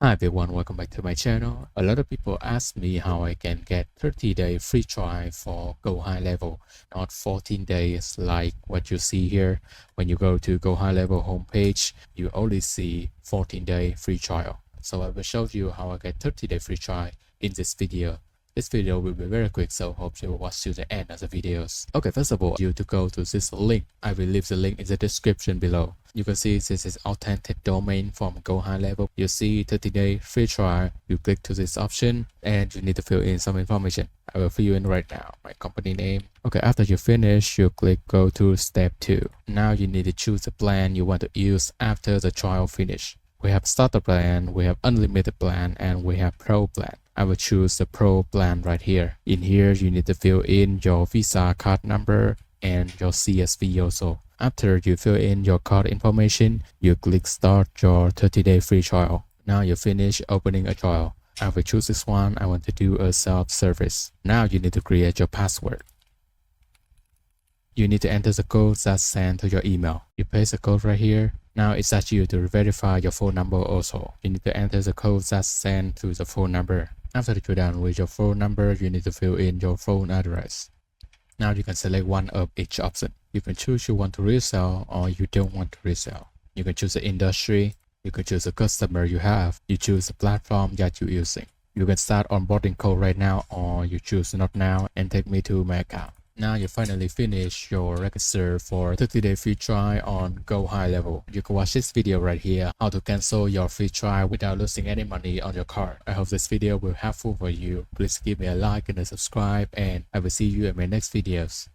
Hi everyone, welcome back to my channel. A lot of people ask me how I can get 30-day free trial for Go High Level, not 14 days like what you see here. When you go to Go High Level homepage, you only see 14-day free trial. So I will show you how I get 30-day free trial in this video. This video will be very quick, so hope you will watch to the end of the videos. Okay, first of all, you to go to this link. I will leave the link in the description below. You can see this is authentic domain from Go High Level. You see 30-day free trial. You click to this option and you need to fill in some information. I will fill in right now. My company name. Okay, after you finish, you click go to step 2. Now you need to choose the plan you want to use after the trial finish. We have starter plan, we have unlimited plan, and we have pro plan. I will choose the pro plan right here. In here, you need to fill in your Visa card number and your CSV also. After you fill in your card information, you click start your 30-day free trial. Now you finish opening a trial. I will choose this one. I want to do a self-service. Now you need to create your password. You need to enter the code that's sent to your email. You paste the code right here. Now it's at you to verify your phone number also. You need to enter the code that's sent to the phone number. After you're done with your phone number, you need to fill in your phone address. Now you can select one of each option. You can choose you want to resell or you don't want to resell. You can choose the industry. You can choose the customer you have. You choose the platform that you're using. You can start onboarding code right now or you choose not now and take me to my account. Now you finally finish your register for 30-day free trial on Go High Level. You can watch this video right here, how to cancel your free trial without losing any money on your card. I hope this video will be helpful for you. Please give me a like and a subscribe, and I will see you in my next videos.